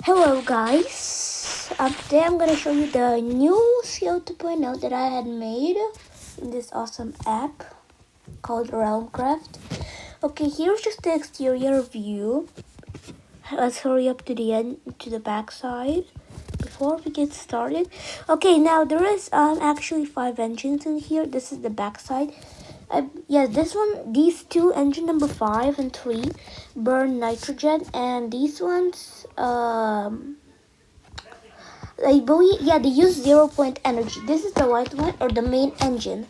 Hello guys, today I'm going to show you the new Skeld 2.0 that I had made in this awesome app called Realmcraft. Okay, here's just the exterior view. Let's hurry up to the end, to the back side before we get started. Okay, now there is actually 5 engines in here. This is the back side. These two, engine number 5 and 3, burn nitrogen, and these ones, they use 0 point energy. This is the white one, or the main engine.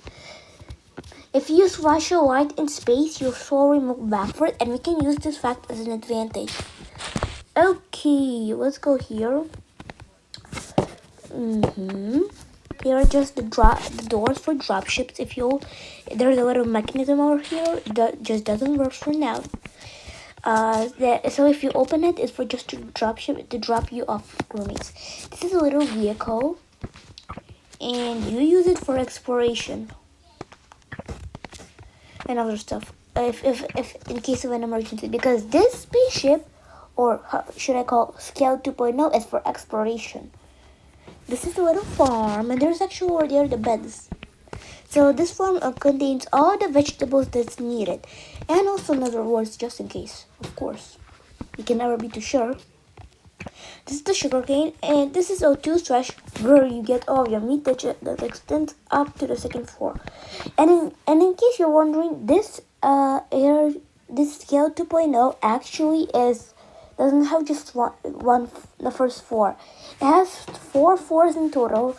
If you use Russia light in space, you'll slowly move backward, and we can use this fact as an advantage. Okay, let's go here. Here are just the doors for dropships. There's a little mechanism over here that just doesn't work for now. So if you open it, it's for just to drop you off roommates. This is a little vehicle, and you use it for exploration and other stuff. If in case of an emergency, because this spaceship, or should I call Skeld 2.0, is for exploration. This is a little farm, and there's actually over there the beds. So this farm contains all the vegetables that's needed, and also another rewards just in case, of course. You can never be too sure. This is the sugarcane, and this is O2 trash, where you get all your meat that extends up to the second floor. And in case you're wondering, this Skeld 2.0 actually doesn't have just one the first floor. It has 4 floors in total.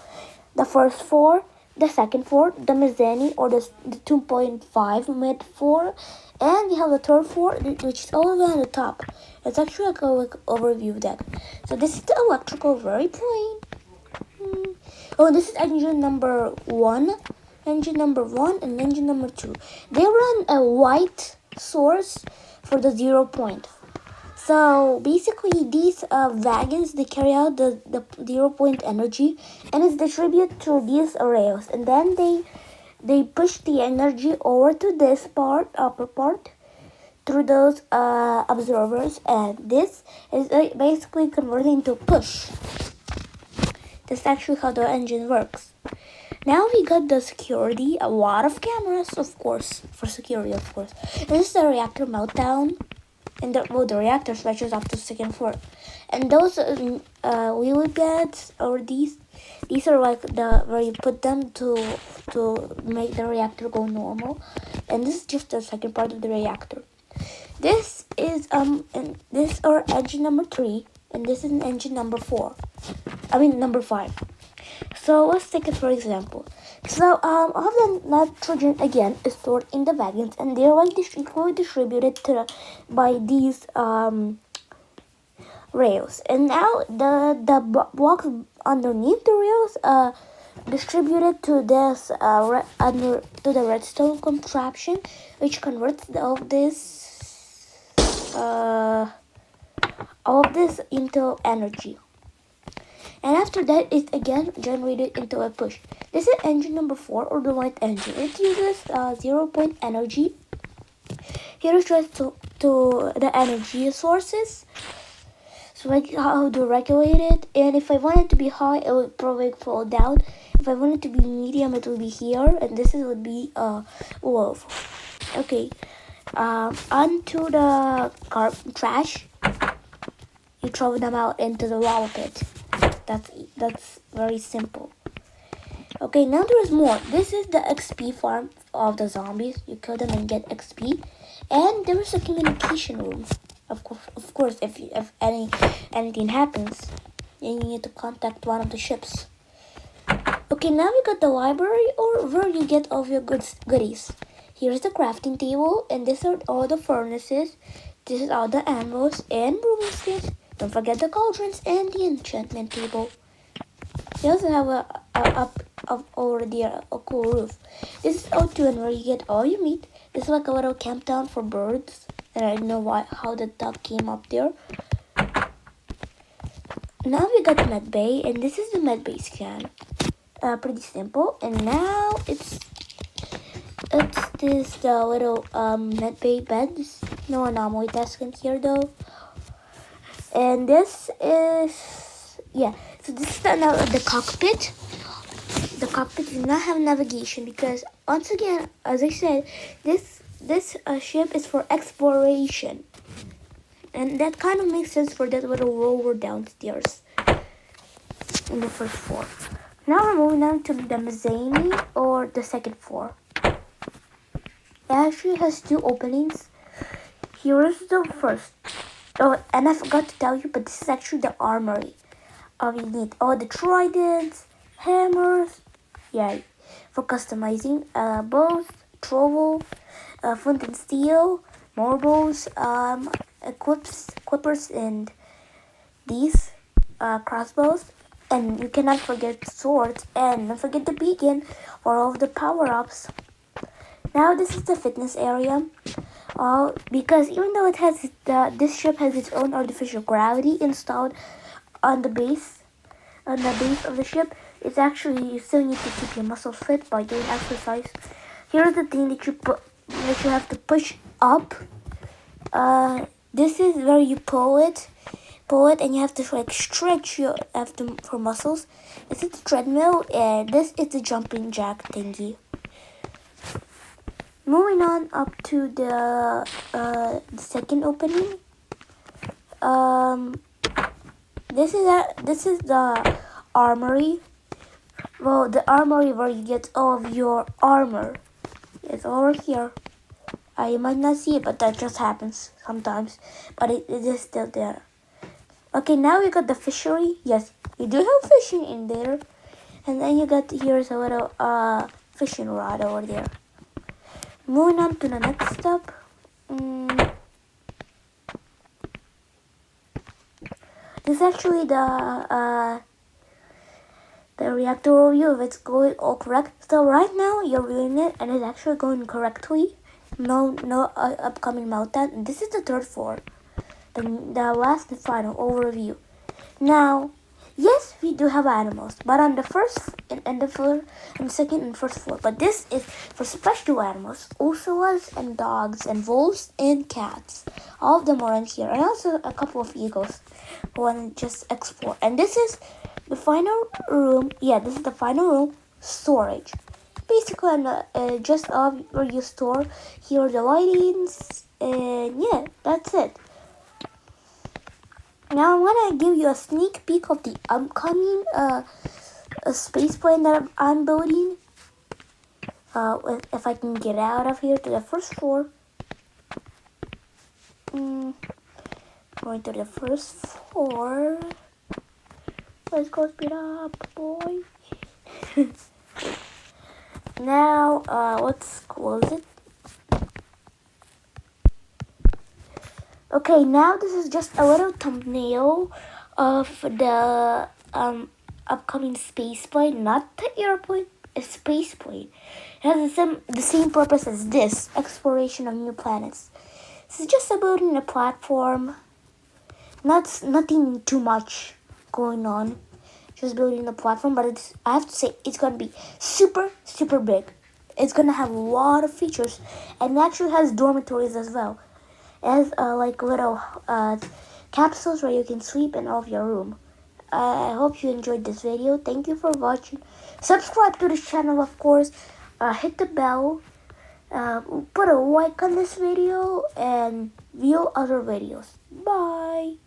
The first floor, the second floor, the mezzanine, or the 2.5 mid floor, and we have the third floor, which is all the way on the top. It's actually like a overview deck. So this is the electrical, very plain. Oh, this is engine number 1, and engine number 2. They run a white source for the 0 point. So basically, these wagons, they carry out the 0 point energy, and it's distributed to these rails, and then they push the energy over to this upper part, through those observers, and this is basically converted into push. That's actually how the engine works. Now we got the security, a lot of cameras, of course, for security, of course. This is the reactor meltdown. And the reactor stretches up to the second floor. And those wheelie pads, or these are like where you put them to make the reactor go normal. And this is just the second part of the reactor. This is engine number 3, and this is engine number 5. So let's take it for example. So all the nitrogen again is stored in the wagons, and they're like equally distributed by these rails. And now the blocks underneath the rails distributed to this to the redstone contraption, which converts all of this into energy. And after that, it's again generated into a push. This is engine number 4, or the white engine. It uses 0 point energy. Here is just to the energy sources. So like how to regulate it. And if I want it to be high, it would probably fall down. If I want it to be medium, it will be here. And this would be low. Okay. Onto the trash. You throw them out into the lava pit. That's very simple. Okay, now there's more. This is the XP farm of the zombies. You kill them and get XP. And there is a communication room. Of course, if anything happens, then you need to contact one of the ships. Okay, now we got the library, or where you get all of your goodies. Here's the crafting table, and these are all the furnaces. This is all the anvils and brewing sticks. Don't forget the cauldrons and the enchantment table. We also have up over there a cool roof. This is O2, and where you get all your meat. This is like a little camp town for birds, and I don't know how the duck came up there. Now we got med bay, and this is the med bay scan. Pretty simple. And now it's the little med bay beds. No anomaly task in here though. And this is, yeah, so this is the cockpit. The cockpit does not have navigation because, once again, as I said, this ship is for exploration. And that kind of makes sense for that little rover downstairs in the first floor. Now we're moving on to the mezzanine or the second floor. It actually has two openings. Here is the first. Oh, and I forgot to tell you, but this is actually the armory. You need all the tridents, hammers, yeah, for customizing, bows, trowel, flint and steel, more bows, clippers, and these crossbows. And you cannot forget swords, and don't forget the beacon for all of the power-ups. Now this is the fitness area. Because even though this ship has its own artificial gravity installed on the base of the ship, it's actually, you still need to keep your muscles fit by doing exercise. Here's the thing that you have to push up. This is where you pull it, and you have to like stretch for muscles. This is the treadmill, and this is the jumping jack thingy. Moving on up to the second opening. This is the armory. Well, the armory where you get all of your armor. It's over here. You might not see it, but that just happens sometimes. But it is still there. Okay, now we got the fishery. Yes, you do have fishing in there. And then you got, here's a little fishing rod over there. Moving on to the next step. This is actually the reactor overview if it's going all correct. So right now you're viewing it and it's actually going correctly. No upcoming meltdown. And this is the third floor. The last and final overview. Now, yes, we do have animals, but on the first and the floor, and second and first floor. But this is for special animals, ursulas and dogs and wolves and cats. All of them are in here, and also a couple of eagles who want to just explore. And this is the final room. Yeah, this is the final room. Storage. Basically, just where you store here the lightings, and yeah, that's it. Now I'm gonna give you a sneak peek of the upcoming space plane that I'm building. If I can get out of here to the first floor. Going to the first floor. Let's go speed up, boy. Now, let's close it. Okay, now this is just a little thumbnail of the upcoming space plane, not the airplane, a space plane. It has the same purpose as this, exploration of new planets. This is just about building a platform, nothing too much going on, just building a platform, but I have to say, it's going to be super, super big. It's going to have a lot of features, and it actually has dormitories as well. It has like little capsules where you can sleep in all of your room. I hope you enjoyed this video. Thank you for watching. Subscribe to this channel, of course. Hit the bell. Put a like on this video and view other videos. Bye.